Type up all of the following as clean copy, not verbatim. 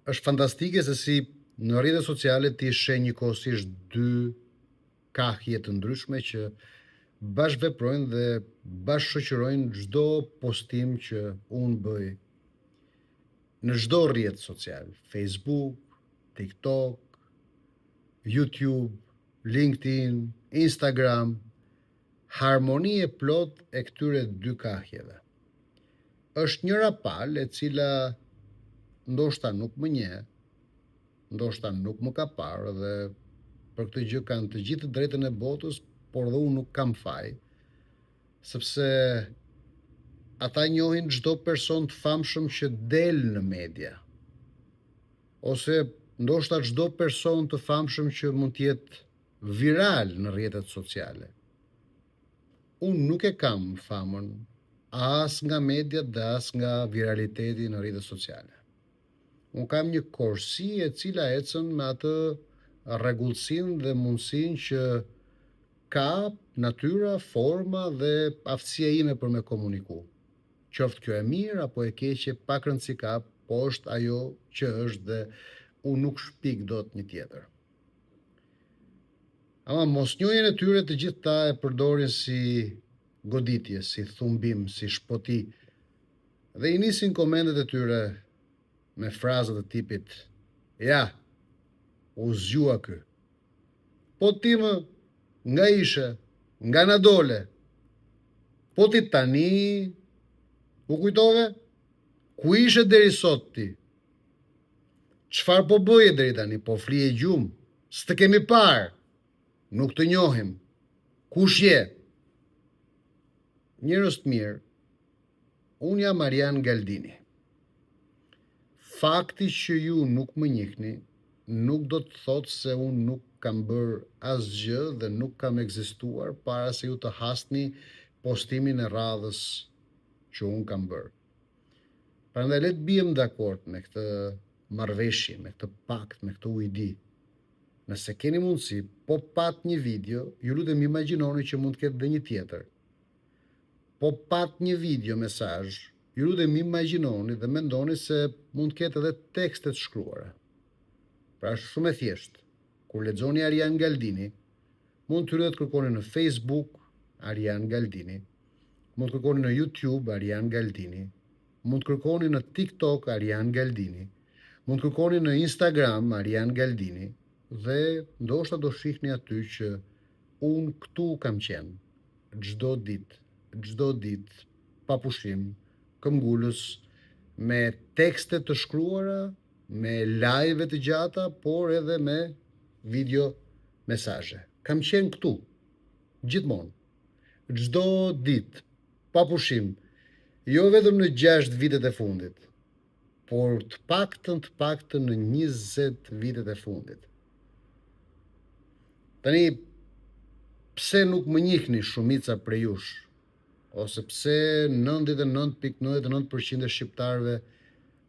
është fantastike se si në rrjetet sociale ti sheh njëkohësisht dy kahje të ndryshme që bashkëveprojnë dhe bashkëshoqërojnë çdo postim që unë bëj në çdo rrjet social, Facebook, TikTok, YouTube, LinkedIn, Instagram, harmoni e plot e këtyre dy kahjeve. Është njëra palë e cila ndoshta nuk më njeh, ndoshta nuk më ka parë dhe për këtë gjë kanë të gjithë të drejtën e botës, por dhe unë nuk kam faj, sepse ata njohin çdo person të famshëm që del në media, ose ndoshta çdo person të famshëm që mund të jetë viral në rrjetet sociale. Unë nuk e kam famën as nga mediat dhe as nga viraliteti në rrjetet sociale. Unë kam një korsi e cila ecën me atë rregullsinë dhe mundësinë që ka natyra, forma dhe aftësia ime për me komuniku. Qoftë kjo e mirë apo e keqe, pak rëndësi ka, po është ajo që është dhe unë nuk shpik dot një tjetër. Ama mosnjohjen e tyre të gjithë ta e përdorin si goditje, si thumbim, si shpoti. Dhe i nisin komendet e tyre me frazat e tipit: ja, u zgjua ky. Po ti më, nga ishe, nga na dole. Po ti tani u kujtove? Ku ishe deri sot ti? Çfarë po bëje deri tani? Po flije gjumë? S'të kemi parë. Nuk të njohim. Kush je? Njerëz të mirë, unë jam Arian Galdini. Fakti që ju nuk më njihni nuk do të thotë se unë nuk kam bërë asgjë dhe nuk kam ekzistuar para se ju të hasni postimin e radhës që unë kam bërë. Prandaj le të bijem dakord me këtë marrëveshje, me këtë pakt, me këtë ujdi. Nëse keni mundësi, po pat një video, ju lutem imagjinoni që mund të ketë dhe një tjetër. Po pat një video mesazh, ju lutem imagjinoni dhe mendoni se mund të ketë edhe tekstet shkruara. Pra është shumë e thjeshtë. Kur lexoni Arian Galdini, mund të hyrë të kërkoni në Facebook Arian Galdini, mund të kërkoni në YouTube Arian Galdini, mund të kërkoni në TikTok Arian Galdini, mund të kërkoni në Instagram Arian Galdini dhe ndoshta do shihni aty që unë këtu kam qenë çdo ditë, pa pushim, këmbgulës, me tekste të shkruara, me live të gjata, por edhe me video mesazhe. Kam qenë këtu, gjithmonë, çdo ditë, pa pushim, jo vetëm në 6 vitet e fundit, por të paktën në 20 vitet e fundit. Tani, pse nuk më njihni shumica prej jush, ose pse 99.99% e shqiptarëve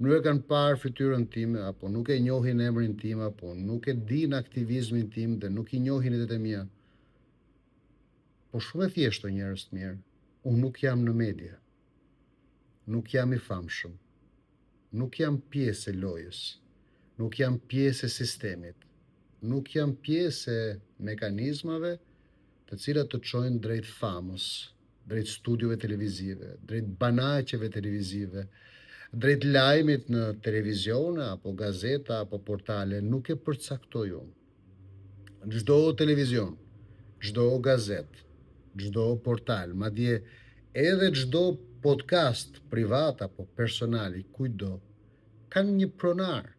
nuk e kanë parë fytyrën time, apo nuk e njohin emrin tim, apo nuk e din aktivizmin tim dhe nuk i njohin idetë e mia. Po shumë e thjeshtë o njerëz të mirë, unë nuk jam në media. Nuk jam i famshëm. Nuk jam pjesë e lojës. Nuk jam pjesë e sistemit. Nuk jam pjesë e mekanizmave të cilat të çojnë drejt famës, drejt studiove televizive, drejt banaqeve televizive, drejt lajmit në televizion, apo gazeta, apo portale. Nuk e përcaktoj unë. Çdo televizion, çdo gazet, çdo portal, madje edhe çdo podcast privat apo personali, kujdo, kanë një pronar.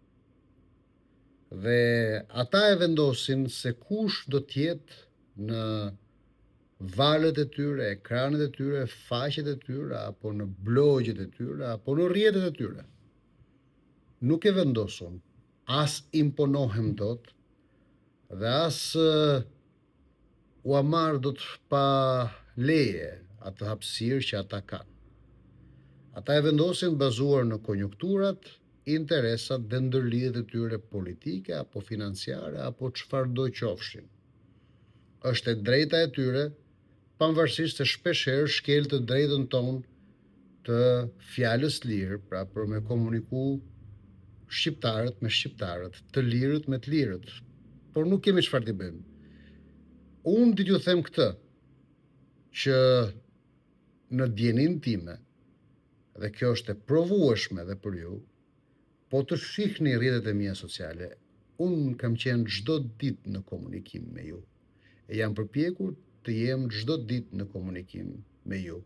Dhe ata e vendosin se kush do të jetë në valët e tyre, ekranet e tyre, faqet e tyre, apo në blogjet e tyre, apo në rrjetet e tyre. Nuk e vendosun, as imponohem dot, dhe as u amar do të pa leje atë hapësirë që ata kanë. Ata e vendosin bazuar në konjunkturat, interesat dhe ndërlidhjet e tyre politike, apo financiare, apo çfarëdo qofshin. Është e drejta e tyre, pavarësisht se shpeshherë shkel të drejtën tonë të fjalës lirë, pra për me komuniku shqiptarët me shqiptarët, të lirët me të lirët, por nuk kemi çfarë t'i bëjmë. Unë di t'ju them këtë, që në djenin time, dhe kjo është e provueshme dhe për ju, po të shihni rrjetet e mia sociale, unë kam qenë çdo ditë në komunikim me ju. E jam përpjekur të jem çdo ditë në komunikim me ju.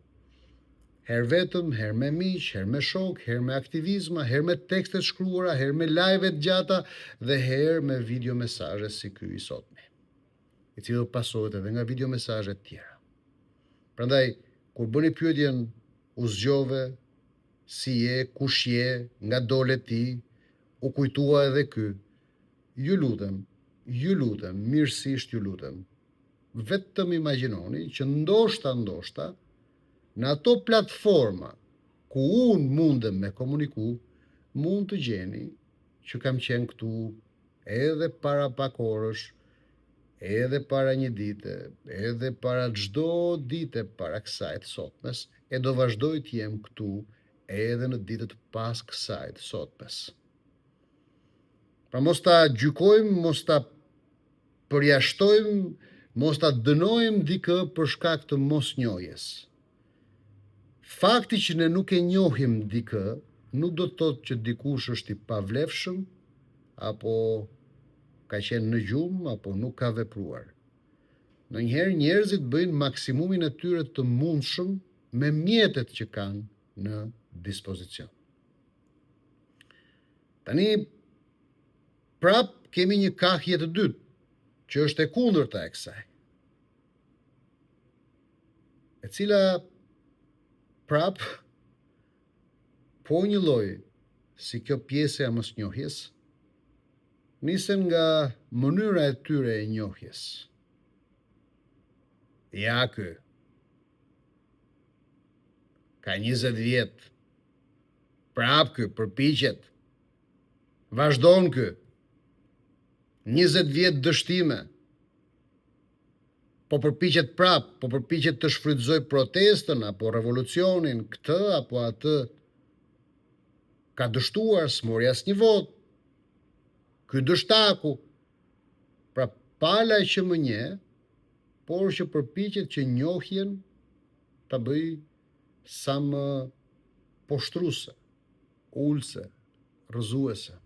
Herë vetëm, herë me miq, herë me shok, herë me aktivizma, herë me tekstet shkruara, herë me live-et gjata dhe herë me video mesazhe si ky i sotme, i cili pasohet edhe nga video mesazhe të tjera. Prandaj, kur bëni pyetjen u zgjove, si je, kush je, nga dole ti, u kujtua edhe ky, ju lutem, mirësisht ju lutem, vetëm imagjinoni që ndoshta, në ato platforma ku unë mundem me komuniku, mund të gjeni që kam qenë këtu edhe para pak orësh, edhe para një dite, edhe para çdo dite para kësaj të sotmes, e do vazhdoj të jem këtu edhe në ditët pas kësaj të sotmes. Pra mos ta gjykojmë, mos ta përjashtojmë, mos ta dënojmë dikë për shkak të mosnjohjes. Fakti që ne nuk e njohim dikë, nuk do të thotë që dikush është i pavlefshëm, apo ka qenë në gjumë, apo nuk ka vepruar. Ndonjëherë njerëzit bëjnë maksimumin e tyre të mundshëm me mjetet që kanë në dispozicion. Tani, prap kemi një kahje të dytë, që është e kundërta e kësaj, e cila prap, po një lloj si kjo pjesë e mosnjohjes, nisen nga mënyra e tyre e njohjes. Ja ky, ka 20 vjet, prap ky përpiqet, vazhdon ky, 20 vjet dështime, po përpiqet prap, po përpiqet të shfrytëzoj protestën, apo revolucionin, këtë, apo atë, ka dështuar, s'mori asnjë vot, ky dështaku, pra pala që më nje, por që përpiqet që njohjen ta bëj sa më poshtruese, ulse, rrëzuese.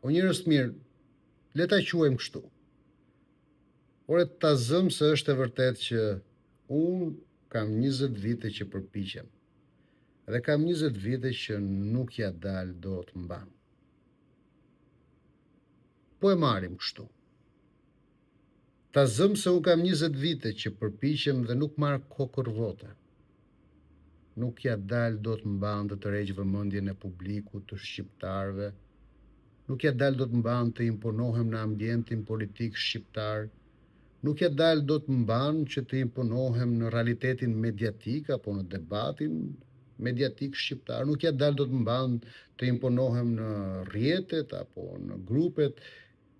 O njerëz të mirë, le ta quajmë kështu. Ore ta zëm se është e vërtet që unë kam 20 vite që përpiqem, dhe kam 20 vite që nuk ja dal dot mban. Po e marrim kështu. Ta zëm se unë kam 20 vite që përpiqem dhe nuk marr kokër vote. Nuk ja dal dot mban të tërheq vëmendjen e publikut, të shqiptarëve. Nuk ja dal do të mban të imponohem në ambientin politik shqiptar, nuk ja dal do të mban që të imponohem në realitetin mediatik apo në debatin mediatik shqiptar, nuk ja dal do të mban të imponohem në rrjetet apo në grupet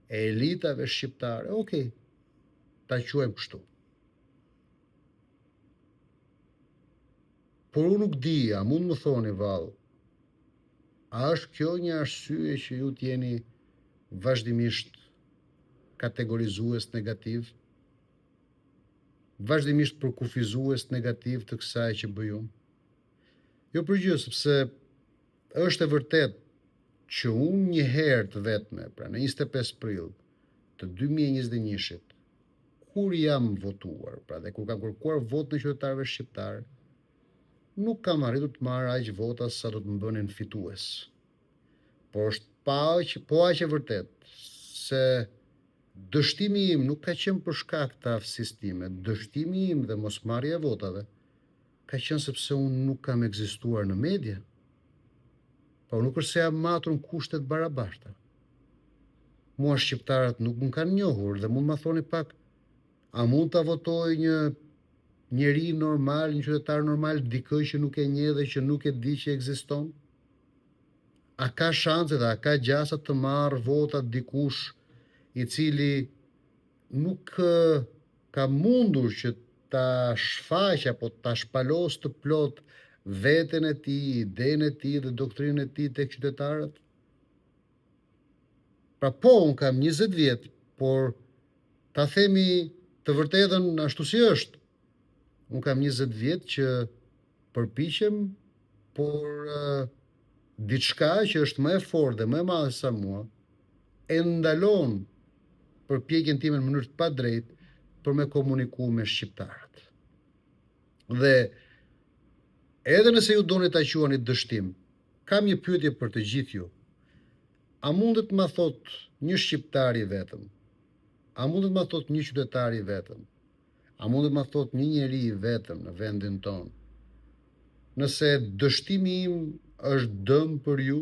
e elitave shqiptare. Okej, ta quajmë kështu. Por unë nuk di, a mund më thoni vallë, a është kjo një arsye që ju t'jeni vazhdimisht kategorizues negativ, vazhdimisht përkufizues negativ të kësaj që bëj unë? Jo përgjithë, sepse është e vërtet që unë një herë të vetme, pra në 25 prill të 2021-shit, kur jam votuar, pra dhe kur kam kërkuar votë në qytetarëve shqiptarë, nuk kam arritur të marr aq vota sa do të më bënin fitues. Por është po aq e vërtet se dështimi im nuk ka qenë për shkak të aftësisë time, dështimi im dhe mosmarrja e votave ka qenë sepse unë nuk kam ekzistuar në media. Po nuk është se jam matur në kushtet barabarta. Mua shqiptarët nuk më kanë njohur dhe mund ma thoni pak, a mund ta votoj një njeri normal, një qytetar normal, dikë që nuk e njeh dhe që nuk e di që ekziston? A ka shanse dhe a ka gjasa të marrë votat dikush i cili nuk ka mundur që ta shfaq apo ta shpalos të plot veten e tij, idenë e tij dhe doktrinën e tij tek qytetarët? Pra po, unë kam 20 vjet, por ta themi të vërtetën ashtu si është. Unë kam 20 vjet që përpiqem, por diçka që është më e fortë dhe më e madhe se mua e ndalon përpjekjen time në mënyrë të padrejtë për me komuniku me shqiptarët. Dhe edhe nëse ju doni ta quani dështim, kam një pyetje për të gjithë ju. A mundet ma thot një shqiptar i vetëm? A mundet ma thot një qytetar i vetëm? A mundet ma thot një njeri i vetëm në vendin tonë? Nëse dështimi im është dëm për ju,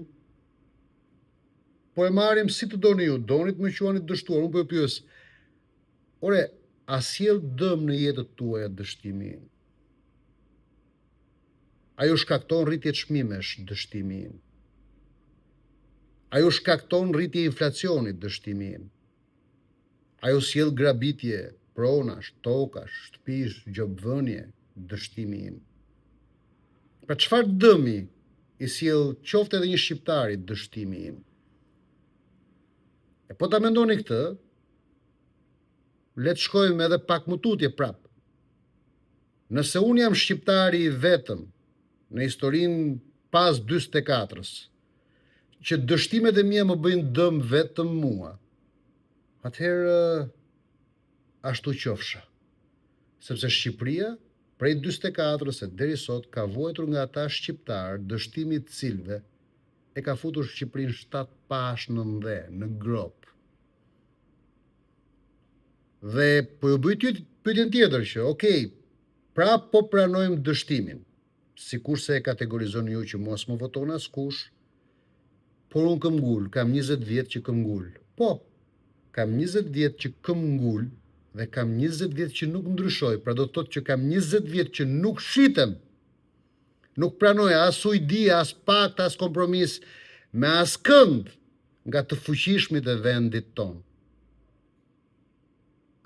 po e marrim si të doni ju, doni të më quani dështuar, unë po e pyes. Ore, a sjell dëm në jetën tuaja dështimi im? Ajo shkakton rritje çmimesh dështimi im? Ajo shkakton rritje inflacionit dështimi im? Ajo sjell grabitje, pronash, tokash, shtëpish, gjobvënie dështimi im? Pra çfarë dëmi i sjell qoftë edhe një shqiptari dështimi im? E po ta mendoni këtë, le të shkojmë edhe pak më tutje prap. Nëse unë jam shqiptari i vetëm në historinë pas 44-s, që dështimet e mia më bëjnë dëm vetëm mua, atëherë ashtu qofsha. Sepse Shqipëria prej 44-s e deri sot ka vuajtur nga ata shqiptarë dështimi të cilëve e ka futur Shqipërinë 7 pash në ndhe, në grop. Dhe po ju bëj pyetjen tjetër që, okej, pra po pranojmë dështimin, sikurse e kategorizoni ju që mos më voton askush, por unë këm ngul, kam 20 vjet që këm ngul. Po, kam 20 vjet që këm ngul dhe kam 20 vjet që nuk ndryshoj, pra do të thotë që kam 20 vjet që nuk shitem, nuk pranoj as ujdi, as pakt, as kompromis me as kënd nga të fuqishmit e vendit tonë.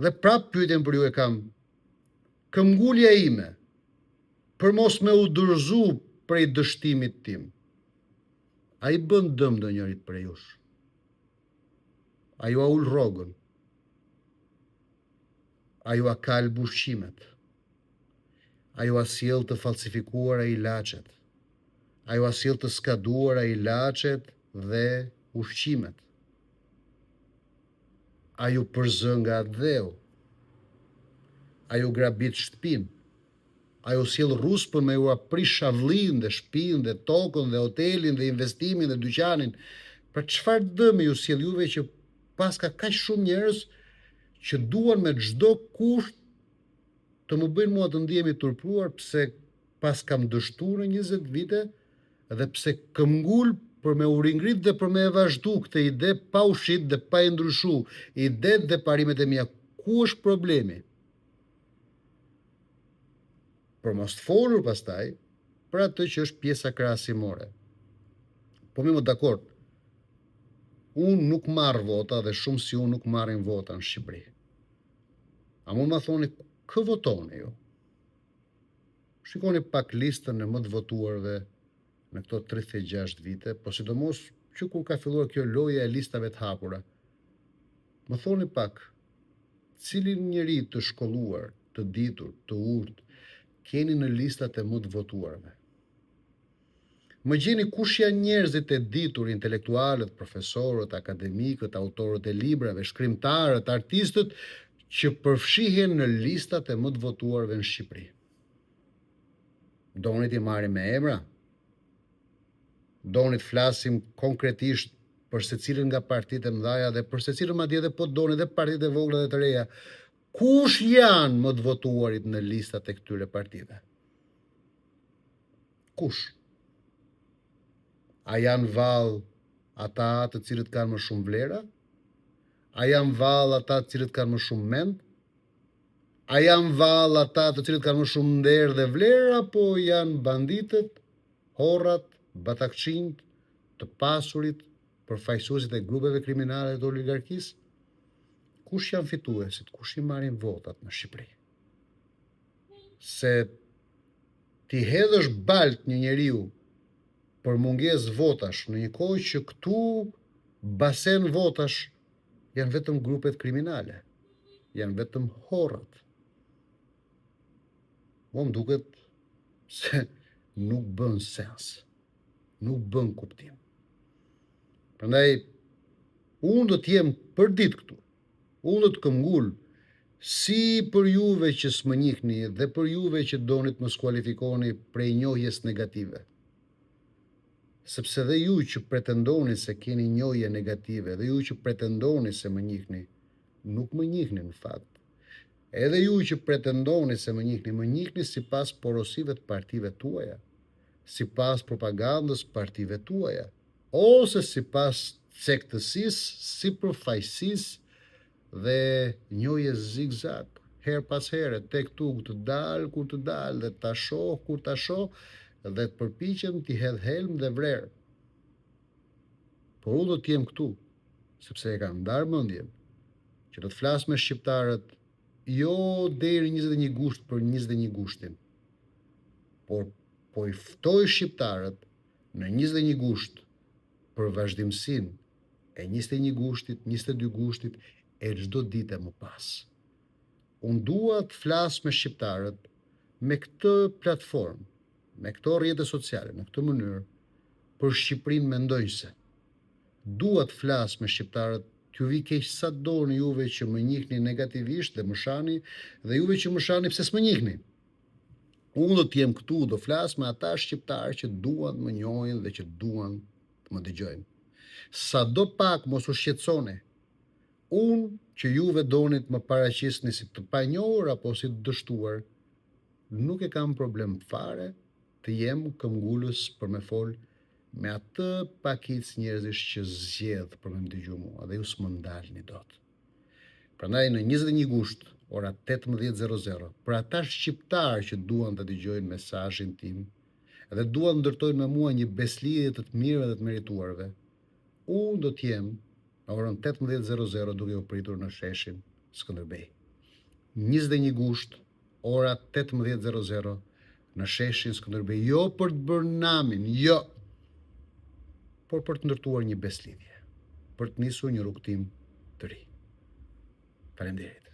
Dhe prap pyetjen për ju e kam, këmbgulja ime për mos me u dorëzu prej dështimit tim, a i bën dëm ndonjërit prej jush? A ju a ul rrogën? A ju a kal bushqimet? A ju a sjell të falsifikuara ilaçet? A ju a sjell të skaduara ilaçet dhe ushqimet? A ju përzë nga dheu? A ju grabit shtëpin? A ju sjell ruspën me ju aprish shavllin dhe shtëpinë dhe tokën dhe hotelin dhe investimin dhe dyqanin? Pra çfarë dëmi ju sjell juve që paska kaq shumë njerëz që duan me çdo kusht të më bëjnë mua të ndihemi turpruar pse pas kam dështuar në 20 vite dhe pse këm ngul për me u ringrit dhe për me e vazhdu këtë ide pa ushit dhe pa e ndryshu ide dhe parimet e mia. Ku është problemi? Për mos të folur pastaj për atë që është pjesa krahasimore. Po mi më dakord, unë nuk marr vota dhe shumë si unë nuk marrin vota në Shqipëri. A mund ma thoni kë votoni ju? Shikoni pak listën e më të votuarve në këto 36 vite, po sidomos që kur ka filluar kjo loja e listave të hapura. Më thoni pak, cilin njeri të shkolluar, të ditur, të urtë, keni në listat e më të votuarve? Më gjeni kush janë njerëzit e ditur, intelektualët, profesorët, akademikët, autorët e librave, shkrimtarët, artistët, që përfshihen në listat e më të votuarve në Shqipëri? Doni t'i marrim me emra? Doni të flasim konkretisht për secilin nga partitë e mëdha dhe për secilin madje edhe po doni edhe partitë e vogla dhe të reja. Kush janë më të votuarit në listat e këtyre partive? Kush? A janë vallë ata të cilët kanë më shumë vlera? A janë vallë ata të cilët kanë më shumë mend? A janë vallë ata të cilët kanë më shumë nder dhe vlerë, apo janë banditët, horrat, batakçinjt, të pasurit, përfaqësuesit e grupeve kriminale të oligarkisë? Kush janë fituesit? Kush i marrin votat në Shqipëri? Se ti hedhësh balt një njeriu për mungesë votash, në një kohë që këtu basen votash janë vetëm grupet kriminale, janë vetëm horrat. Më duket se nuk bën sens, nuk bën kuptim. Prandaj, unë do t'jem për ditë këtu, unë do të këmgull si për juve që s'më njihni dhe për juve që donit më skualifikoni prej njohjes negative. Sepse dhe ju që pretendoni se keni njohje negative, dhe ju që pretendoni se më njihni, nuk më njihni në fakt. Edhe ju që pretendoni se më njihni si pas porosive të partive tuaja, si pas propagandës partive tuaja, ose si pas sektësis, si përfajsis dhe njohje zigzag, her pas here, tek tu të dalë, kur të dalë, dhe ta shoh, kur ta shoh, dhe të përpiqem t'i hedh helm dhe vrerë. Por unë do t'jem këtu, sepse e kam ndarë mendjen që do të flas me shqiptarët jo deri 21 gusht për 21 gushtin, por po i ftoj shqiptarët në 21 gusht për vazhdimsinë e 21 gushtit, 22 gushtit e çdo dite më pas. Unë dua të flas me shqiptarët me këtë platformë, me këto rrjete sociale, në këtë mënyrë, për Shqipërinë mendojse. Dua të flas me shqiptarët, t'ju vi keq sa doni juve që më njihni negativisht dhe më shani, dhe juve që më shani pse s'më njihni. Unë do t'jem këtu, do flas me ata shqiptarë që duan të më njohin dhe që duan të më dëgjojnë. Sa do pak mos u shqetësoni. Unë që juve donit më paraqisni si të panjohur apo si të dështuar, nuk e kam problem fare të jem këmbgulës për me fol me atë pakic njerëzish që zgjedh për me më dëgju mua, dhe ju s'më ndalni dot. Prandaj në 21 gusht, ora 18:00, për ata shqiptarë që duan të dëgjojnë mesazhin tim dhe duan të ndërtojnë me mua një beslidhje të mirëve dhe të merituarve, unë do t'jem në orën 18:00 duke u pritur në sheshin Skënderbej. 21 gusht, ora 18:00 në sheshin Skënderbej, jo për të bërë namin, jo, por për të ndërtuar një beslidhje, për të nisur një rrugtim të ri. Faleminderit.